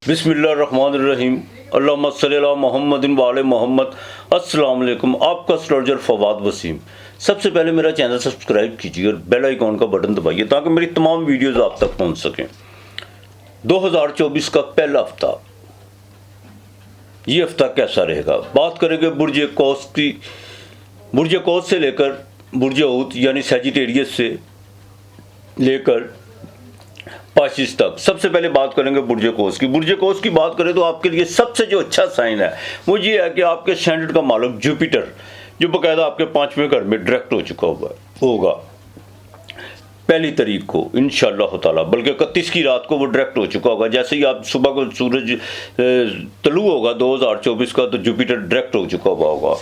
बिस्मिल्लाहिर्रहमानिर्रहीम। अल्लाहुम्मा सल्ली अला मुहम्मदिन व आले मोहम्मद। अस्सलाम वालेकुम। आपका एस्ट्रोलॉजर फवाद वसीम। सबसे पहले मेरा चैनल सब्सक्राइब कीजिए और बेल आइकॉन का बटन दबाइए ताकि मेरी तमाम वीडियोस आप तक पहुंच सकें। 2024 का पहला हफ्ता, ये हफ्ता कैसा रहेगा? बात करेंगे बुर्ज कौस की। बुर्ज कौस से लेकर बुर्ज हूत यानी सजिटेरियस से लेकर पाशिश तक। सबसे पहले बात करेंगे बुर्ज कौस की। बुर्ज कौस की बात करें तो आपके लिए सबसे जो अच्छा साइन है वो ये है कि आपके स्टैंडर्ड का मालिक जुपिटर, जो बाकायदा आपके 5वें घर में डायरेक्ट हो चुका होगा पहली तारीख को इंशाअल्लाह ताला, बल्कि 31 की रात को वो डायरेक्ट हो चुका होगा। जैसे ही आप सुबह को सूरज तलू होगा 2024 का, तो जुपिटर डायरेक्ट हो चुका होगा।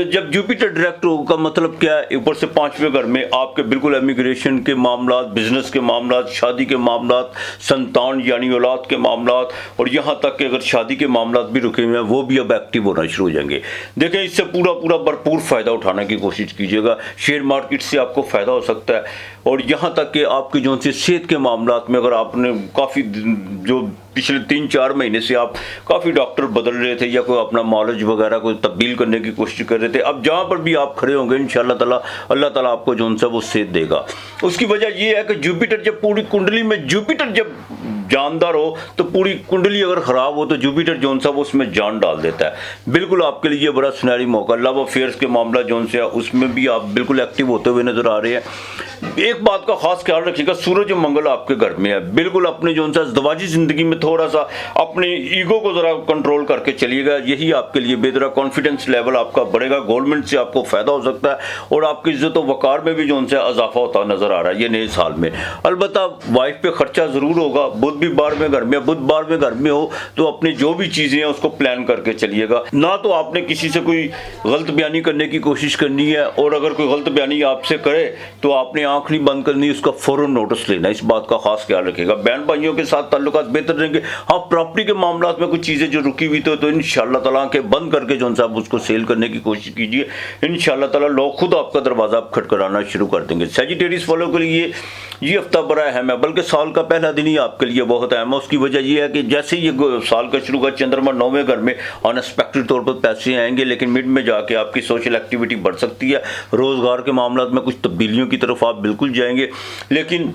जब जुपिटर डायरेक्ट होगा मतलब क्या है? ऊपर से 5वें घर में आपके बिल्कुल इमिग्रेशन के मामला, बिजनेस के मामला, शादी के मामला, संतान यानी औलाद के मामला, और यहाँ तक कि अगर शादी के मामला भी रुके हुए हैं वो भी अब एक्टिव होना शुरू हो जाएंगे। देखें, इससे पूरा भरपूर फ़ायदा उठाने की कोशिश कीजिएगा। शेयर मार्केट से आपको फ़ायदा हो सकता है, और यहाँ तक कि आपकी जो सी सेहत के मामलात में अगर आपने काफ़ी जो पिछले 3-4 महीने से आप काफ़ी डॉक्टर बदल रहे थे या कोई अपना नॉलेज वगैरह को तब्दील करने की कोशिश कर रहे थे, अब जहाँ पर भी आप खड़े होंगे इंशाअल्लाह ताला अल्लाह ताला आपको जो सा वो सेहत देगा। उसकी वजह ये है कि जुपिटर जब पूरी कुंडली में जुपिटर जब जानदार हो तो पूरी कुंडली अगर ख़राब हो तो जुपिटर जोन सा वो उसमें जान डाल देता है। बिल्कुल आपके लिए बड़ा सुनहरी मौका। लव अफेयर्स के मामला जोन से है उसमें भी आप बिल्कुल एक्टिव होते हुए नजर आ रहे हैं। एक बात का खास ख्याल रखिएगा, सूरज और मंगल आपके घर में है। बिल्कुल अपने जो सा ज़िंदगी ज़िंदगी में थोड़ा सा अपनी ईगो को ज़रा कंट्रोल करके चलिएगा, यही आपके लिए बेहतर। कॉन्फिडेंस लेवल आपका बढ़ेगा, गवर्नमेंट से आपको फ़ायदा हो सकता है, और आपकी इज्जत व वक़ार में भी जो सा इजाफा होता नज़र आ रहा है ये नए साल में। अलबत्ता वाइफ पे खर्चा ज़रूर होगा। बुध भी 12वें घर में, बुध 12वें घर में हो तो अपनी जो भी चीज़ें हैं उसको प्लान करके चलिएगा। ना तो आपने किसी से कोई गलत बयानी करने की कोशिश करनी है, और अगर कोई गलत बयानी आपसे करे तो आपने आंख नहीं बंद करनी, उसका फौरन नोटिस लेना। इस बात का खास ख्याल रखिएगा। बहन भाइयों के साथ ताल्लुकात बेहतर रहेंगे। हाँ, प्रॉपर्टी के मामला में कुछ चीज़ें जो रुकी हुई तो इंशाअल्लाह ताला आंखें बंद करके जो सा उसको सेल करने की कोशिश कीजिए। इंशाअल्लाह ताला लोग खुद आपका दरवाज़ा खटखटाना शुरू कर देंगे। सजिटेरियस वालों के लिए ये हफ्ता बड़ा अहम है, बल्कि साल का पहला दिन ही आपके लिए बहुत अहम है। उसकी वजह यह है कि जैसे ही ये साल का शुरू का चंद्रमा 9वें घर में अनएक्सपेक्टेड तौर पर पैसे आएंगे, लेकिन मिड में जाके आपकी सोशल एक्टिविटी बढ़ सकती है। रोज़गार के मामला में कुछ तब्दीलियों की तरफ आप बिल्कुल जाएंगे, लेकिन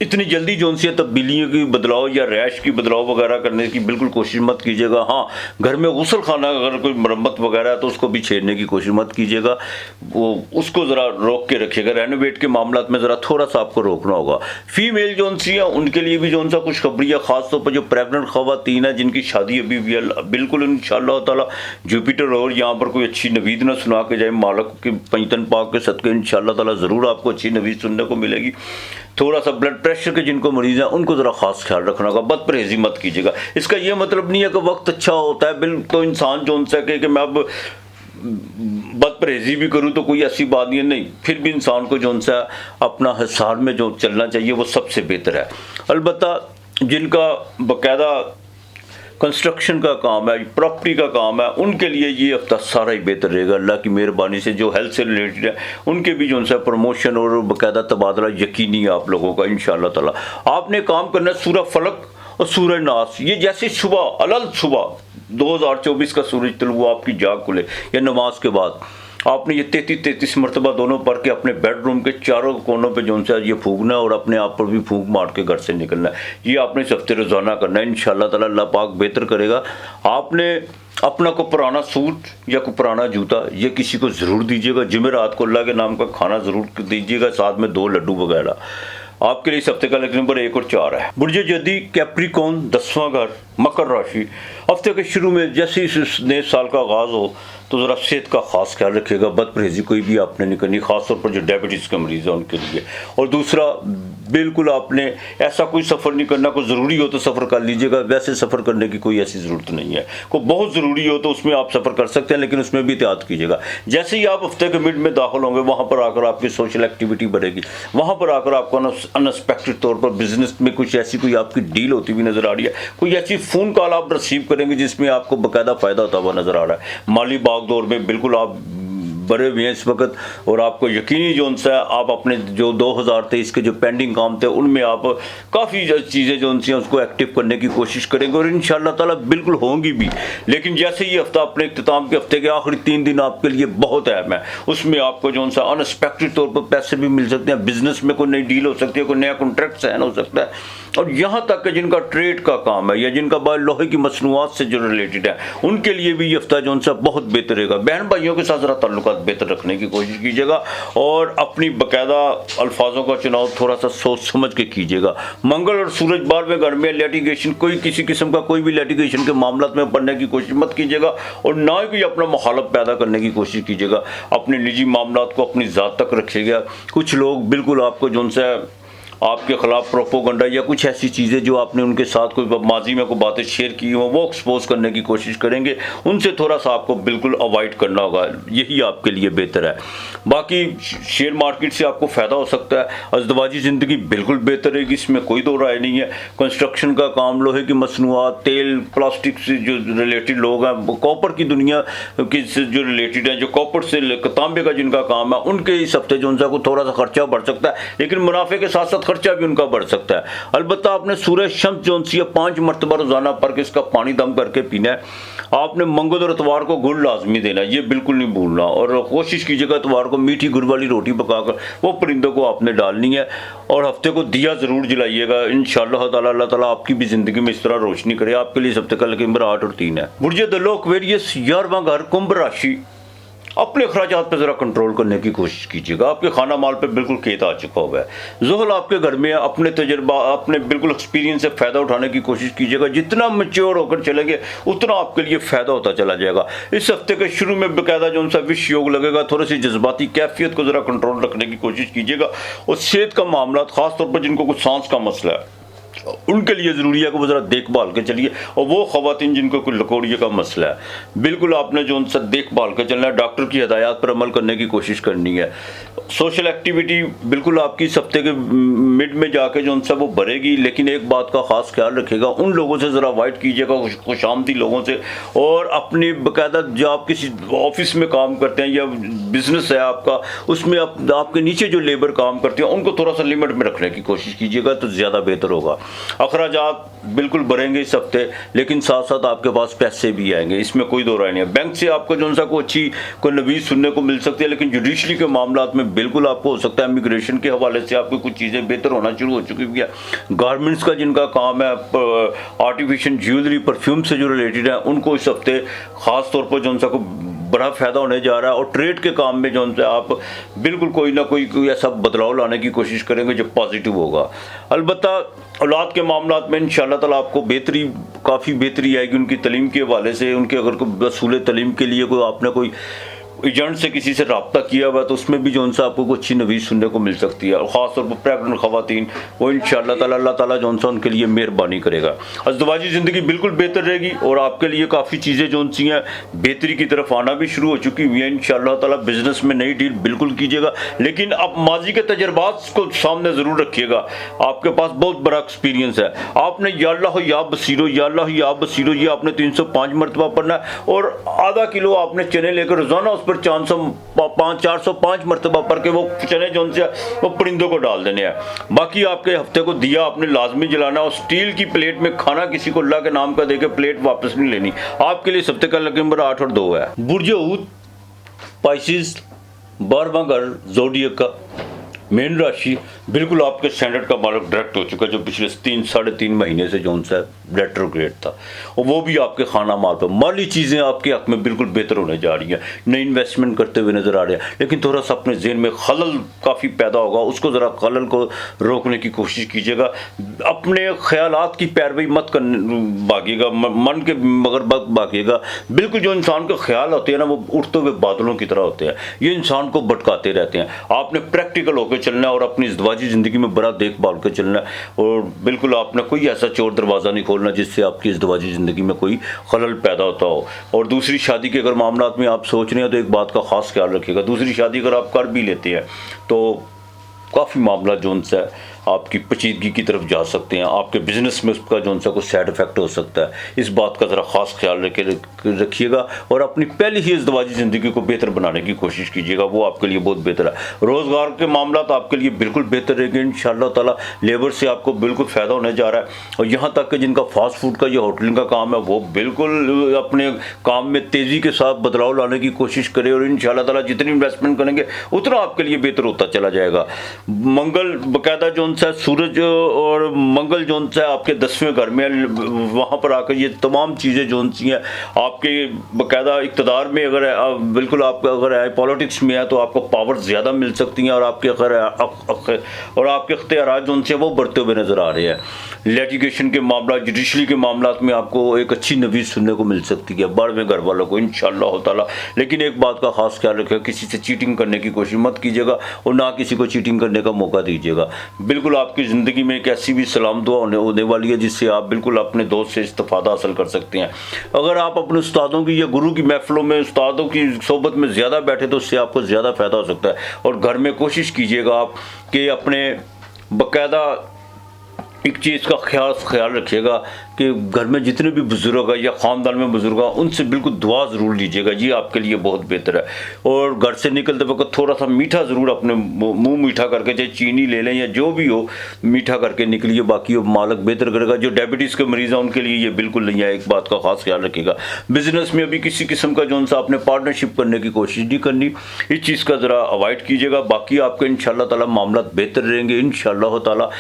इतनी जल्दी जो सी तब्दीलियों की बदलाव या रैश की बदलाव वगैरह करने की बिल्कुल कोशिश मत कीजिएगा। हाँ, घर में गुसल खाना अगर कोई मरम्मत वगैरह है तो उसको भी छेड़ने की कोशिश मत कीजिएगा, वो उसको ज़रा रोक के रखिएगा। रेनोवेट के मामला में ज़रा थोड़ा सा आपको रोकना होगा। फीमेल जो सी है उनके लिए भी जो सा कुछ खबरियाँ, खासतौर पर जो प्रेगनेंट खवातीन है जिनकी शादी अभी भी बिल्कुल इंशाअल्लाह ताला जुपिटर और यहाँ पर कोई अच्छी नवीद ना सुना के जाए, मालक के पंजतन पाक के सदके इंशाअल्लाह ताला ज़रूर आपको अच्छी नवीद सुनने को मिलेगी। थोड़ा सा ब्लड प्रेशर के जिनको मरीज़ हैं उनको ज़रा ख़ास ख्याल रखना होगा। बद परहेज़ी मत कीजिएगा। इसका ये मतलब नहीं है कि वक्त अच्छा होता है बिल्कुल तो इंसान जो सके कि मैं अब बद परहेज़ी भी करूँ तो कोई ऐसी बात नहीं, फिर भी इंसान को जो सा अपना हिसाब में जो चलना चाहिए वो सबसे बेहतर है। अलबत्ता जिनका बाकायदा कंस्ट्रक्शन का काम है, प्रॉपर्टी का काम है, उनके लिए ये हफ्ता सारा ही बेहतर रहेगा अल्लाह की मेहरबानी से। जो हेल्थ से रिलेटेड है उनके भी जो सा प्रमोशन और बाकायदा तबादला यकीनी है आप लोगों का इंशाअल्लाह ताला। आपने काम करना है सूरह फलक और सूरह नास। ये जैसे सुबह अलग सुबह 2024 का सूरज तलू आपकी जाग खुले या नमाज के बाद आपने ये 33 मरतबा दोनों पढ़ के अपने बेडरूम के चारों कोनों पे जो सा ये फूंकना है, और अपने आप पर भी फूंक मार के घर से निकलना है। ये आपने इस हफ्ते रोज़ाना करना है। इंशाअल्लाह ताला अल्लाह पाक बेहतर करेगा। आपने अपना को पुराना सूट या कोई पुराना जूता ये किसी को ज़रूर दीजिएगा। जुमेरात को अल्लाह के नाम का खाना ज़रूर दीजिएगा, साथ में 2 लड्डू वगैरह। आपके लिए इस हफ्ते का लकी नंबर 1 और 4 है। बुर्ज जदी कैप्रिकॉर्न 10वां घर मकर राशि। हफ्ते के शुरू में जैसे इस नए साल का आगाज़ हो तो ज़रा सेहत का खास ख्याल रखिएगा। बद परहेज़ी कोई भी आपने नहीं करनी, खासतौर पर जो डायबिटीज़ के मरीज़ हैं उनके लिए। और दूसरा, बिल्कुल आपने ऐसा कोई सफ़र नहीं करना, कोई ज़रूरी हो तो सफ़र कर लीजिएगा, वैसे सफ़र करने की कोई ऐसी ज़रूरत नहीं है। कोई बहुत ज़रूरी हो तो उसमें आप सफ़र कर सकते हैं, लेकिन उसमें भी एहतियात कीजिएगा। जैसे ही आप हफ्ते के मिड में दाखिल होंगे वहाँ पर आकर आपकी सोशल एक्टिविटी बढ़ेगी, वहाँ पर आकर आपको अनएक्सपेक्टेड तौर पर बिजनेस में कुछ ऐसी कोई आपकी डील होती हुई नज़र आ रही है, कोई ऐसी फ़ोन कॉल आप रिसीव करेंगे जिसमें आपको बाकायदा फ़ायदा होता हुआ नज़र आ रहा है। माली बागडोर में बिल्कुल आप भरे हुए हैं इस वक्त, और आपको यकीनी जो सा आप अपने जो 2023 के जो पेंडिंग काम थे उनमें आप काफ़ी चीज़ें जो उनसे उसको एक्टिव करने की कोशिश करेंगे, और इंशाल्लाह ताला बिल्कुल होंगी भी। लेकिन जैसे ये हफ्ता अपने इख्तिताम के हफ्ते के आखिरी 3 दिन आपके लिए बहुत अहम है, उसमें आपको जो सा अनएक्सपेक्टेड तौर पर पैसे भी मिल सकते हैं, बिजनेस में कोई नई डील हो सकती है, कोई नया कॉन्ट्रैक्ट साइन हो सकता है। और यहाँ तक कि जिनका ट्रेड का काम है या जिनका लोहे की मसनूआत से जो रिलेटेड है उनके लिए भी ये हफ्ता जो सा बहुत बेहतर रहेगा। बहन भाइयों के साथ ज़रा ताल्लुकात बेहतर रखने की कोशिश कीजिएगा और अपनी बाकायदा अल्फाजों का चुनाव थोड़ा सा सोच समझ के कीजिएगा। मंगल और सूरज 12वें घर में लिटिगेशन, कोई किसी किस्म का कोई भी लिटिगेशन के मामला में पढ़ने की कोशिश मत कीजिएगा और ना ही अपना मुखालफ पैदा करने की कोशिश कीजिएगा। अपने निजी मामला को अपनी ज़ात तक रखिएगा। कुछ लोग बिल्कुल आपको जो सा आपके खिलाफ प्रोपोगंडा या कुछ ऐसी चीज़ें जो आपने उनके साथ कोई माजी में कोई बातें शेयर की हो वो एक्सपोज करने की कोशिश करेंगे, उनसे थोड़ा सा आपको बिल्कुल अवॉइड करना होगा, यही आपके लिए बेहतर है। बाकी शेयर मार्केट से आपको फ़ायदा हो सकता है। अज़दवाजी ज़िंदगी बिल्कुल बेहतर रहेगी, इसमें कोई दो राय नहीं है। कंस्ट्रक्शन का काम, लोहे की मसनूआत, तेल, प्लास्टिक से जो रिलेटेड लोग हैं, कॉपर की दुनिया की से जो रिलेटेड है, जो कॉपर से तांबे का जिनका काम है, उनके इस हफ्ते जो उनका थोड़ा सा खर्चा बढ़ सकता है, लेकिन मुनाफे के साथ साथ खर्चा भी उनका बढ़ सकता है। अलबत्ता आपने सूरज शम्स जो सी 5 मरतबा रोजाना पढ़ के इसका पानी दम करके पीना है। आपने मंगल और इतवार को गुड़ लाजमी देना है, ये बिल्कुल नहीं भूलना, और कोशिश कीजिएगा इतवार को मीठी गुड़ वाली रोटी पकाकर वो परिंदों को आपने डालनी है। और हफ्ते को दिया ज़रूर जलाइएगा। इंशाअल्लाह ताला अल्लाह ताला आपकी भी ज़िंदगी में इस तरह रोशनी करे। आपके लिए सबसे कल नंबर 8 और 3 है। बुर्जे द लोक वेरियस 11वां घर कुंभ राशि। अपने अखराजात पर ज़रा कंट्रोल करने की कोशिश कीजिएगा। आपके खाना माल पे बिल्कुल खेत आ चुका हुआ है। ज़ुहल आपके घर में अपने तजर्बा, अपने बिल्कुल एक्सपीरियंस से फ़ायदा उठाने की कोशिश कीजिएगा। जितना मैच्योर होकर चलेंगे उतना आपके लिए फ़ायदा होता चला जाएगा। इस हफ्ते के शुरू में बाकायदा जो उनसा विश योग लगेगा। थोड़ी सी जज्बाती कैफियत को ज़रा कंट्रोल रखने की कोशिश कीजिएगा। और सेहत का मामला, ख़ासतौर पर जिनको कुछ सांस का मसला है उनके लिए ज़रूरी है कि वो ज़रा देखभाल के चलिए। और वो ख़वातीन जिनको कोई लकोड़िए का मसला है, बिल्कुल आपने जो उनसे देखभाल के चलना है। डॉक्टर की हिदायत पर अमल करने की कोशिश करनी है। सोशल एक्टिविटी बिल्कुल आपकी इस हफ्ते के मिड में जाके जो उनसे वो बढ़ेगी, लेकिन एक बात का ख़ास ख्याल रखिएगा, उन लोगों से ज़रा अवॉइड कीजिएगा, खुशामदी लोगों से। और अपनी बाकायदा जो आप किसी ऑफिस में काम करते हैं या बिजनेस है आपका, उसमें आपके नीचे जो लेबर काम करते हैं उनको थोड़ा सा लिमिट में रखने की कोशिश कीजिएगा तो ज़्यादा बेहतर होगा। अखराजात बिल्कुल बढ़ेंगे इस हफ्ते, लेकिन साथ साथ आपके पास पैसे भी आएंगे, इसमें कोई दो राय नहीं है। बैंक से आपको जो सा कोई अच्छी कोई नवीज सुनने को मिल सकती है, लेकिन जुडिशरी के मामला में बिल्कुल आपको हो सकता है इमिग्रेशन के हवाले से आपकी कुछ चीज़ें बेहतर होना शुरू हो चुकी है। गारमेंट्स का जिनका काम है, आर्टिफिशियल ज्वेलरी, परफ्यूम से जो रिलेटेड है, उनको इस हफ्ते ख़ास तौर पर जो सा को बड़ा फ़ायदा होने जा रहा है। और ट्रेड के काम में जो आप बिल्कुल कोई ना कोई ऐसा बदलाव लाने की कोशिश करेंगे जो पॉजिटिव होगा। अलबत्ता औलाद के मामला में इंशाअल्लाह ताला आपको काफ़ी बेहतरी आएगी उनकी तलीम के हवाले से। उनके अगर कोई रसूल तलीम के लिए आपने कोई एजेंट से किसी से रब्ता किया हुआ तो उसमें भी जो उनसे आपको कुछ अच्छी नवीज सुनने को मिल सकती है। और ख़ासतौर पर प्रेगनेंट ख़वातीन, वो इंशाअल्लाह ताला अल्लाह ताला जो उनसे उनके लिए मेहरबानी करेगा। अज़दवाजी ज़िंदगी बिल्कुल बेहतर रहेगी और आपके लिए काफ़ी चीज़ें जो उनसी हैं बेहतरी की तरफ आना भी शुरू हो चुकी हुई हैं। इंशाअल्लाह ताला बिज़नेस में नई डील बिल्कुल कीजिएगा, लेकिन अब माजी के तजर्बात को सामने ज़रूर रखिएगा। आपके पास बहुत बड़ा एक्सपीरियंस है। आपने या अल्लाह या बसीरो, या अल्लाह या बसीरो, ये आपने 305 मरतबा पढ़ना है। और आधा किलो आपने चने लेकर रोज़ाना उस पर 405 मरतबा पढ़ के वो चने जो उनसे वो परिंदों को डाल देने हैं। बाकी आपके हफ्ते को दिया आपने लाजमी जलाना और स्टील की प्लेट में खाना किसी को अल्लाह के नाम का देके प्लेट वापस नहीं लेनी। आपके लिए हफ्ते का नंबर 8 और 2 है। बुर्ज ऊत पाइसिस 12वां घर ज़ोडिएक का मेन राशि, बिल्कुल आपके स्टैंडर्ड का मालिक डायरेक्ट हो चुका है, जो पिछले 3-3.5 महीने से जो उनसे रेट्रोग्रेड था, और वो भी आपके खाना माल पर माली चीज़ें आपके हक में बिल्कुल बेहतर होने जा रही हैं। नई इन्वेस्टमेंट करते हुए नज़र आ रहे हैं, लेकिन थोड़ा सा अपने जहन में खलल काफ़ी पैदा होगा, उसको ज़रा खलल को रोकने की कोशिश कीजिएगा। अपने ख्यालात की पैरवी मत भागिएगा, मन के मगर भागिएगा। बिल्कुल जो इंसान के ख्याल होते हैं ना, वो उठते हुए बादलों की तरह होते हैं, ये इंसान को भटकाते रहते हैं। आपने प्रैक्टिकल होकर चलना है और अपनी इज़्दवाजी ज़िंदगी में बड़ा देखभाल कर चलना है। और बिल्कुल आपने कोई ऐसा चोर दरवाज़ा नहीं खोलना जिससे आपकी इज़्दवाजी ज़िंदगी में कोई खलल पैदा होता हो। और दूसरी शादी के अगर मामला में आप सोच रहे हैं तो एक बात का ख़ास ख्याल रखिएगा, दूसरी शादी अगर आप कर भी लेते हैं तो काफ़ी मामला जो उनसे आपकी पेचीदगी की तरफ जा सकते हैं, आपके बिजनेस में उसका जो सा कुछ साइड इफेक्ट हो सकता है। इस बात का ज़रा ख़ास ख्याल रखिएगा और अपनी पहली ही इज़्दिवाजी ज़िंदगी को बेहतर बनाने की कोशिश कीजिएगा, वो आपके लिए बहुत बेहतर है। रोज़गार के मामला तो आपके लिए बिल्कुल बेहतर रहेंगे इंशाअल्लाह ताला। लेबर से आपको बिल्कुल फ़ायदा होने जा रहा है, और यहाँ तक कि जिनका फास्ट फूड का या होटलिंग का काम है वो बिल्कुल अपने काम में तेज़ी के साथ बदलाव लाने की कोशिश करें, और इंशाअल्लाह ताला जितनी इन्वेस्टमेंट करेंगे उतना आपके लिए बेहतर होता चला जाएगा। मंगल बाकायदा जो सा सूरज और मंगल जो सा आपके 10वें घर में, वहाँ पर आकर ये तमाम चीज़ें जो सी हैं आपके बाकायदा इक़्तिदार में अगर बिल्कुल आप अगर पॉलिटिक्स में है तो आपको पावर ज़्यादा मिल सकती हैं, और आपके आपके इख्तियारात जो उनसे वो बढ़ते हुए नज़र आ रहे हैं। लिटिगेशन के मामला, जुडिशरी के मामला में आपको एक अच्छी नवीज़ सुनने को मिल सकती है 12वें घर वालों को इंशाअल्लाह ताला। लेकिन एक बात का खास ख्याल रखिएगा, किसी से चीटिंग करने की कोशिश मत कीजिएगा और ना किसी को चीटिंग करने का मौका दीजिएगा। बिल्कुल आपकी ज़िंदगी में एक ऐसी भी सलाम दुआ होने वाली है जिससे आप बिल्कुल अपने दोस्त से इस्तिफ़ादा हासिल कर सकते हैं। अगर आप अपने उस्तादों की या गुरु की महफ़िलों में उस्तादों की सोबत में ज़्यादा बैठे तो उससे आपको ज़्यादा फ़ायदा हो सकता है। और घर में कोशिश कीजिएगा आप कि अपने बाकायदा एक चीज़ का ख्याल रखिएगा कि घर में जितने भी बुज़ुर्ग हैं या ख़ानदान में बुज़ुर्ग हैं उनसे बिल्कुल दुआ ज़रूर लीजिएगा, ये आपके लिए बहुत बेहतर है। और घर से निकलते वक्त थोड़ा सा मीठा ज़रूर अपने मुंह मीठा करके, चाहे चीनी ले लें या जो भी हो, मीठा करके निकलिए, बाकी वो मालक बेहतर करेगा। जो डायबिटीज़ के मरीज़ हैं उनके लिए ये बिल्कुल नहीं है, एक बात का ख़ास ख्याल रखिएगा। बिज़नेस में अभी किसी किस्म का जो सा आपने पार्टनरशिप करने की कोशिश नहीं करनी, इस चीज़ का ज़रा अवॉइड कीजिएगा। बाकी आपके इंशाअल्लाह ताला मामला बेहतर रहेंगे इंशाअल्लाह ताला।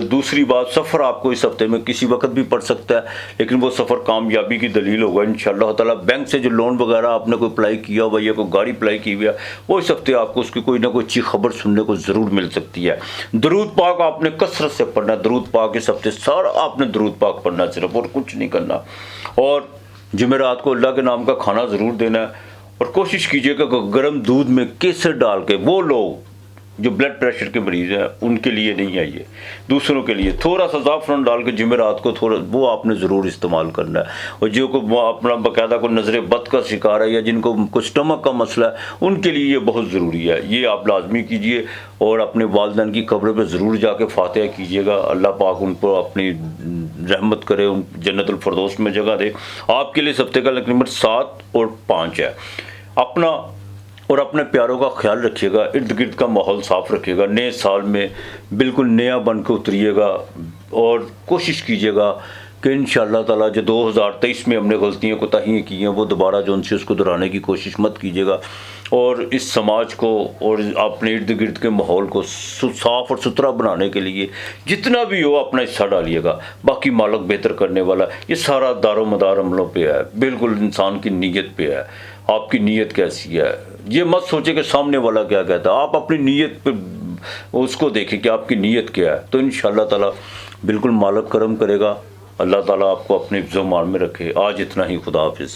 दूसरी बात, सफ़र आपको इस हफ्ते में किसी वक्त भी पड़ सकता है, लेकिन वो सफ़र कामयाबी की दलील होगा इंशाअल्लाह ताला। बैंक से जो लोन वगैरह आपने कोई अप्लाई किया हुआ या कोई गाड़ी अप्लाई की हुई है, वो इस हफ्ते आपको उसकी कोई ना कोई अच्छी खबर सुनने को ज़रूर मिल सकती है। दरूद पाक आपने कसरत से पढ़ना, दरूद पाक इस हफ्ते सारा आपने दरूद पाक पढ़ना सिर्फ, और कुछ नहीं करना। और जुमेरात को अल्लाह के नाम का खाना ज़रूर देना है, और कोशिश कीजिएगा कि गर्म दूध में केसर डाल के, वो लोग जो ब्लड प्रेशर के मरीज़ हैं उनके लिए नहीं है, ये दूसरों के लिए थोड़ा सा ज़ाफ़रान डाल के जुमेरात को थोड़ा वो आपने ज़रूर इस्तेमाल करना है। और जो को अपना बाकायदा को नज़र बद का शिकार है या जिनको कुछ स्टमक का मसला है उनके लिए ये बहुत ज़रूरी है, ये आप लाजमी कीजिए। और अपने वालिदैन की कब्र पर ज़रूर जाके फातिहा कीजिएगा, अल्लाह पाक उनको अपनी रहमत करे, उन जन्नतुल फिरदौस में जगह दे। आपके लिए हफ्ते का नंबर 7 और 5 है। अपना और अपने प्यारों का ख्याल रखिएगा, इर्द गिर्द का माहौल साफ़ रखिएगा। नए साल में बिल्कुल नया बन के उतरिएगा, और कोशिश कीजिएगा कि इंशाअल्लाह ताला जो 2023 में हमने गलतियाँ कोताहियाँ की हैं वो दोबारा जो उनसे उसको दोहराने की कोशिश मत कीजिएगा। और इस समाज को और अपने इर्द गिर्द के माहौल को साफ़ और सुथरा बनाने के लिए जितना भी हो अपना हिस्सा डालिएगा। बाकी मालक बेहतर करने वाला, ये सारा दारो मदार अमलों पे है, बिल्कुल इंसान की नीयत पे है। आपकी नीयत कैसी है, ये मत सोचे कि सामने वाला क्या कहता है, आप अपनी नीयत पे उसको देखें कि आपकी नीयत क्या है, तो इंशाअल्लाह ताला बिल्कुल मालक करम करेगा। अल्लाह ताला आपको अपने हिफ्ज़-ओ-मान में रखे। आज इतना ही, खुदा हाफिज़।